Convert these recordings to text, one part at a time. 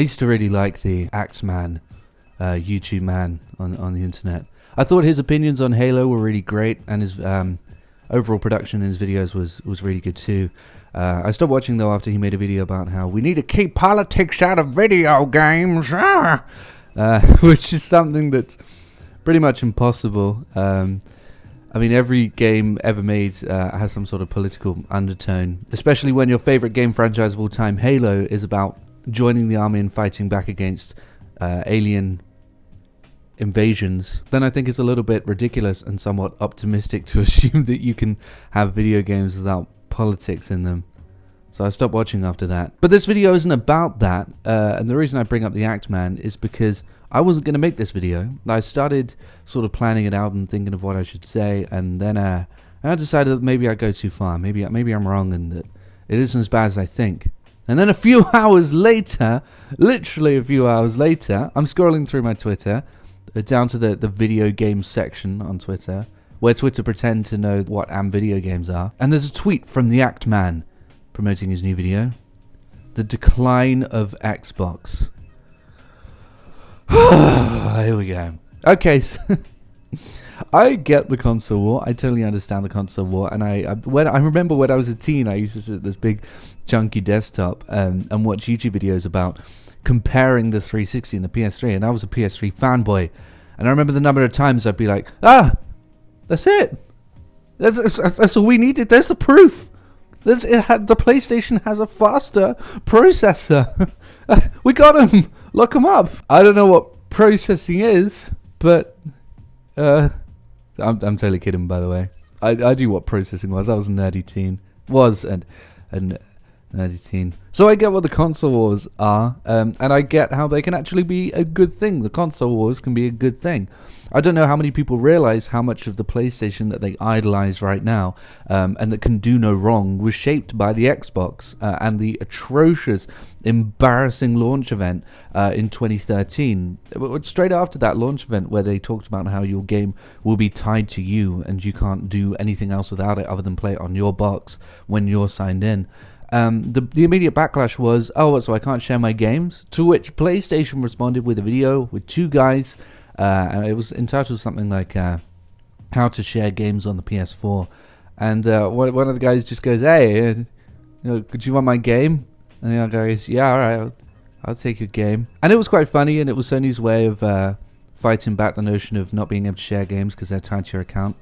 I used to really like the Axeman, YouTube man on the internet. I thought his opinions on Halo were really great, and his overall production in his videos was really good too. I stopped watching though after he made a video about how we need to keep politics out of video games, which is something that's pretty much impossible. I mean, every game ever made has some sort of political undertone, especially when your favorite game franchise of all time, Halo, is about joining the army and fighting back against alien invasions. Then I think it's a little bit ridiculous and somewhat optimistic to assume that you can have video games without politics in them. So I stopped watching after that. But this video isn't about that, and the reason I bring up the Axeman is because I wasn't going to make this video. I started sort of planning it out and thinking of what I should say, and then I decided that maybe I go too far. Maybe I'm wrong and that it isn't as bad as I think. And then a few hours later, literally a few hours later, I'm scrolling through my Twitter, down to the video games section on Twitter, where Twitter pretend to know what video games are. And there's a tweet from the Axeman promoting his new video, The Decline of Xbox. Here we go. Okay, so I get the console war. I totally understand the console war. And I remember when I was a teen, I used to sit at this big chunky desktop and watch YouTube videos about comparing the 360 and the PS3. And I was a PS3 fanboy. And I remember the number of times I'd be like, that's it. That's all we needed. There's the proof. The PlayStation has a faster processor. We got him. Look him up. I don't know what processing is, but I'm totally kidding, by the way. I knew what processing was. I was a nerdy teen. Nerdy teen. So I get what the console wars are, and I get how they can actually be a good thing. The console wars can be a good thing. I don't know how many people realize how much of the PlayStation that they idolize right now, and that can do no wrong, was shaped by the Xbox and the atrocious, embarrassing launch event in 2013. Straight after that launch event where they talked about how your game will be tied to you and you can't do anything else without it other than play it on your box when you're signed in. The immediate backlash was, so I can't share my games? To which PlayStation responded with a video with two guys, and it was entitled something like How to Share Games on the PS4. And one of the guys just goes, hey, could you want my game? And the other guy goes, yeah, alright, I'll take your game. And it was quite funny, and it was Sony's way of fighting back the notion of not being able to share games because they're tied to your account,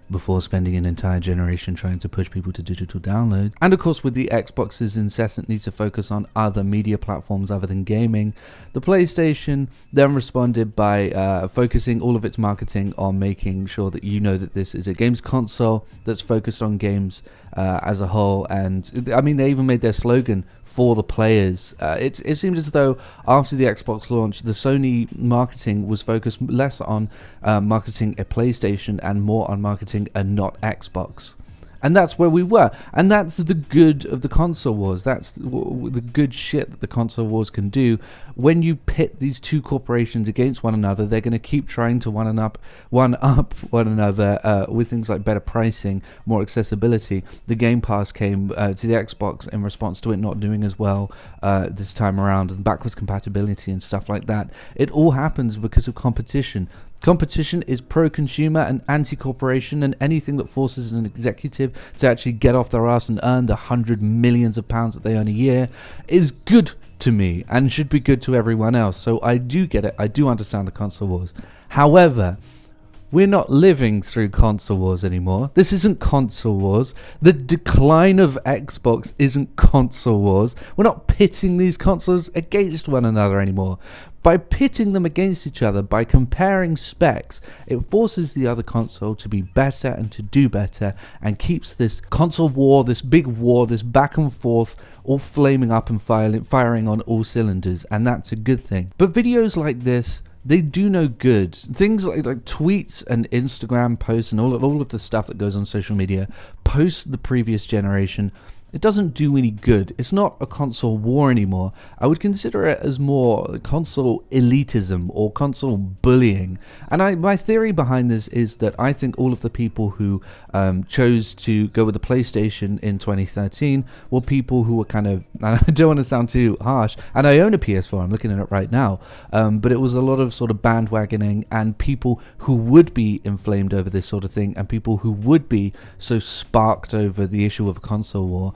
before spending an entire generation trying to push people to digital download. And of course, with the Xbox's incessant need to focus on other media platforms other than gaming, the PlayStation then responded by focusing all of its marketing on making sure that you know that this is a games console that's focused on games as a whole. And I mean, they even made their slogan for the players. It seemed as though after the Xbox launch, the Sony marketing was focused less on marketing a PlayStation and more on marketing a not Xbox. And that's where we were. And that's the good of the console wars. That's the good shit that the console wars can do. When you pit these two corporations against one another, they're going to keep trying to one up one another with things like better pricing, more accessibility. The Game Pass came to the Xbox in response to it not doing as well this time around, and backwards compatibility and stuff like that. It all happens because of competition. Competition is pro-consumer and anti-corporation, and anything that forces an executive to actually get off their ass and earn the hundred millions of pounds that they earn a year is good to me and should be good to everyone else. So I do get it. I do understand the console wars. However, we're not living through console wars anymore. This isn't console wars. The decline of Xbox isn't console wars. We're not pitting these consoles against one another anymore. By pitting them against each other, by comparing specs, it forces the other console to be better and to do better, and keeps this console war, this big war, this back and forth, all flaming up and firing on all cylinders, and that's a good thing. But videos like this, they do no good. Things like tweets and Instagram posts and all of the stuff that goes on social media post the previous generation it doesn't do any good. It's not a console war anymore. I would consider it as more console elitism or console bullying. And my theory behind this is that I think all of the people who chose to go with the PlayStation in 2013 were people who were kind of, I don't want to sound too harsh, and I own a PS4, I'm looking at it right now, but it was a lot of sort of bandwagoning and people who would be inflamed over this sort of thing, and people who would be so sparked over the issue of a console war,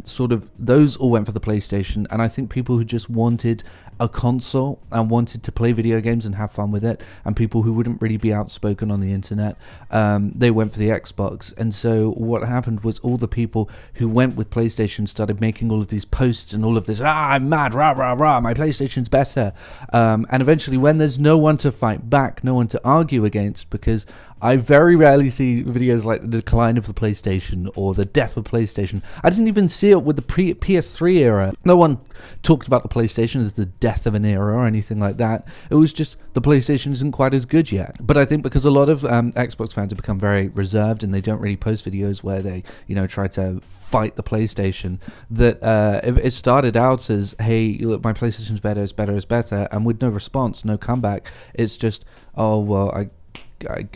sort of those all went for the PlayStation. And I think people who just wanted a console and wanted to play video games and have fun with it, and people who wouldn't really be outspoken on the internet, they went for the Xbox. And so what happened was all the people who went with PlayStation started making all of these posts and all of this, I'm mad, rah rah rah, my PlayStation's better, and eventually when there's no one to fight back, no one to argue against, because I very rarely see videos like the decline of the PlayStation or the death of PlayStation. I didn't even see it with the PS3 era. No one talked about the PlayStation as the death of an era or anything like that. It was just the PlayStation isn't quite as good yet. But I think because a lot of Xbox fans have become very reserved and they don't really post videos where they, try to fight the PlayStation, that it started out as, hey, look, my PlayStation's better, it's better, it's better, and with no response, no comeback. It's just, oh, well,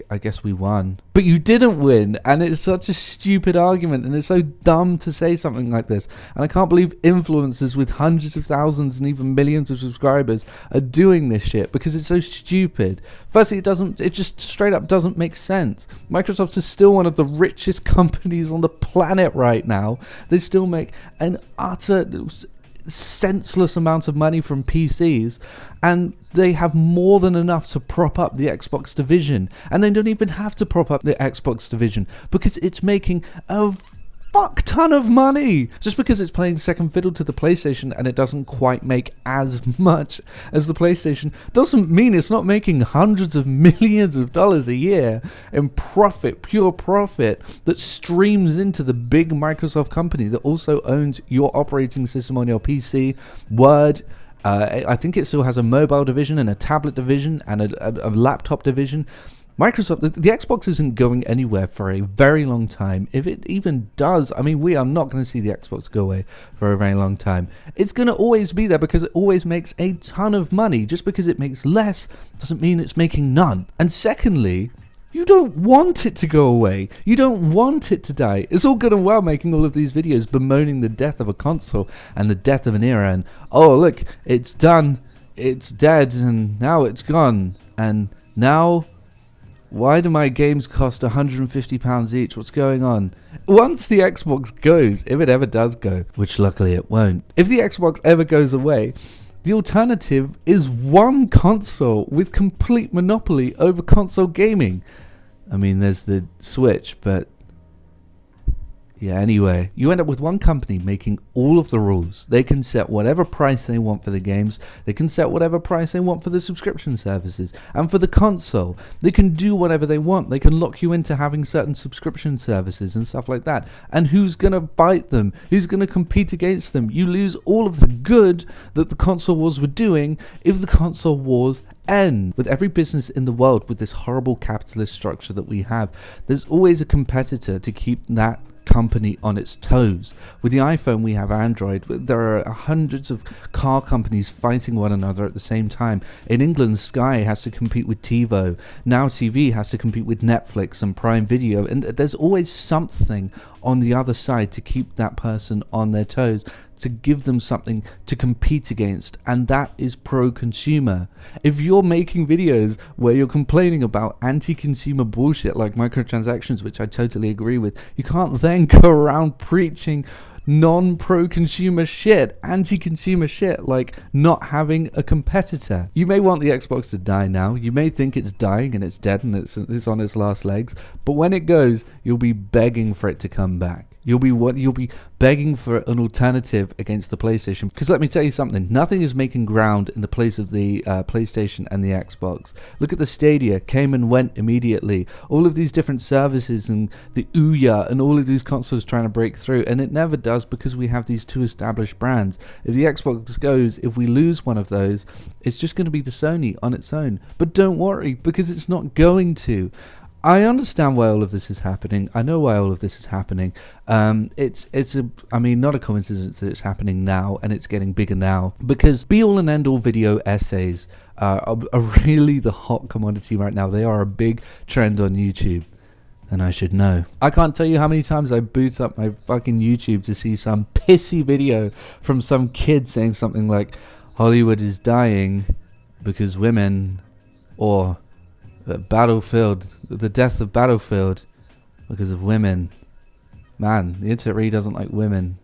I guess we won. But you didn't win, and it's such a stupid argument, and it's so dumb to say something like this. And I can't believe influencers with hundreds of thousands and even millions of subscribers are doing this shit, because it's so stupid. Firstly, it just straight up doesn't make sense. Microsoft is still one of the richest companies on the planet right now. They still make an utter senseless amount of money from PCs, and they have more than enough to prop up the Xbox division, and they don't even have to prop up the Xbox division because it's making a fuck ton of money. Just because it's playing second fiddle to the PlayStation and it doesn't quite make as much as the PlayStation doesn't mean it's not making hundreds of millions of dollars a year in profit, pure profit, that streams into the big Microsoft company that also owns your operating system on your PC, Word. I think it still has a mobile division and a tablet division and a laptop division. Microsoft, the Xbox isn't going anywhere for a very long time. If it even does, I mean, we are not going to see the Xbox go away for a very long time. It's going to always be there because it always makes a ton of money. Just because it makes less doesn't mean it's making none. And secondly, you don't want it to go away. You don't want it to die. It's all good and well making all of these videos bemoaning the death of a console and the death of an era and, oh, look, it's done, it's dead, and now it's gone. And now, why do my games cost £150 each? What's going on? Once the Xbox goes, if it ever does go, which luckily it won't, if the Xbox ever goes away, the alternative is one console with complete monopoly over console gaming. I mean, there's the Switch, but yeah, anyway, you end up with one company making all of the rules. They can set whatever price they want for the games. They can set whatever price they want for the subscription services. And for the console, they can do whatever they want. They can lock you into having certain subscription services and stuff like that. And who's going to fight them? Who's going to compete against them? You lose all of the good that the console wars were doing if the console wars end. With every business in the world, with this horrible capitalist structure that we have, there's always a competitor to keep that company on its toes. With the iPhone, we have Android. There are hundreds of car companies fighting one another at the same time. In England, Sky has to compete with TiVo. Now TV has to compete with Netflix and Prime Video. And there's always something on the other side to keep that person on their toes, to give them something to compete against, and that is pro-consumer. If you're making videos where you're complaining about anti-consumer bullshit like microtransactions, which I totally agree with, you can't then go around preaching non-pro-consumer shit, anti-consumer shit, like not having a competitor. You may want the Xbox to die now, you may think it's dying and it's dead and it's on its last legs, but when it goes, you'll be begging for it to come back. You'll be begging for an alternative against the PlayStation. Because let me tell you something, nothing is making ground in the place of the PlayStation and the Xbox. Look at the Stadia, came and went immediately. All of these different services and the Ouya and all of these consoles trying to break through, and it never does because we have these two established brands. If the Xbox goes, if we lose one of those, it's just going to be the Sony on its own. But don't worry, because it's not going to. I understand why all of this is happening. I know why all of this is happening. I mean, not a coincidence that it's happening now and it's getting bigger now, because be all and end all video essays are really the hot commodity right now. They are a big trend on YouTube. And I should know. I can't tell you how many times I boot up my fucking YouTube to see some pissy video from some kid saying something like, Hollywood is dying because women, or Battlefield, the death of Battlefield because of women. Man, the internet really doesn't like women.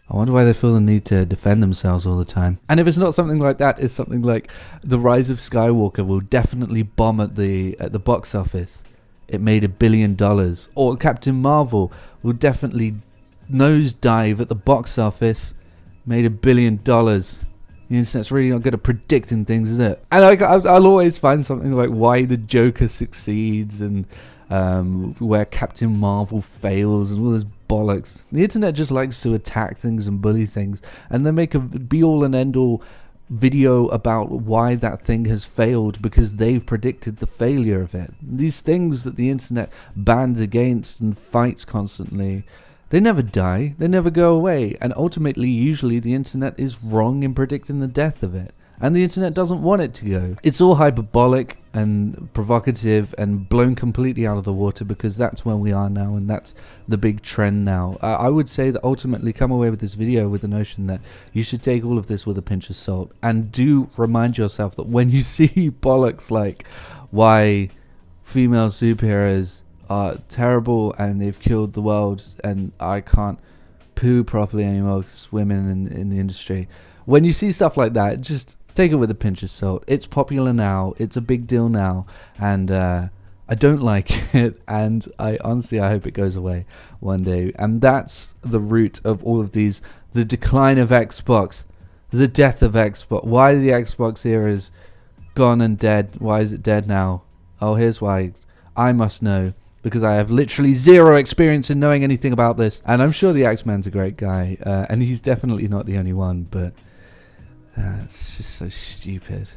I wonder why they feel the need to defend themselves all the time. And if it's not something like that, it's something like The Rise of Skywalker will definitely bomb at the box office. It made $1 billion. Or Captain Marvel will definitely nosedive at the box office. Made $1 billion. The internet's really not good at predicting things, is it? And I'll always find something like why the Joker succeeds and where Captain Marvel fails and all this bollocks. The internet just likes to attack things and bully things, and then make a be-all and end-all video about why that thing has failed because they've predicted the failure of it. These things that the internet bans against and fights constantly, they never die, they never go away, and ultimately usually the internet is wrong in predicting the death of it, and the internet doesn't want it to go. It's all hyperbolic and provocative and blown completely out of the water because that's where we are now, and that's the big trend now. I would say that ultimately come away with this video with the notion that you should take all of this with a pinch of salt, and do remind yourself that when you see bollocks like why female superheroes are terrible and they've killed the world and I can't poo properly anymore because women in the industry, when you see stuff like that, just take it with a pinch of salt. It's popular now, it's a big deal now, and I don't like it, and I hope it goes away one day. And that's the root of all of these, the decline of Xbox, the death of Xbox. Why the Xbox era is gone and dead. Why is it dead now? Oh, here's why. I must know, because I have literally zero experience in knowing anything about this. And I'm sure the Axeman's a great guy, and he's definitely not the only one, but it's just so stupid.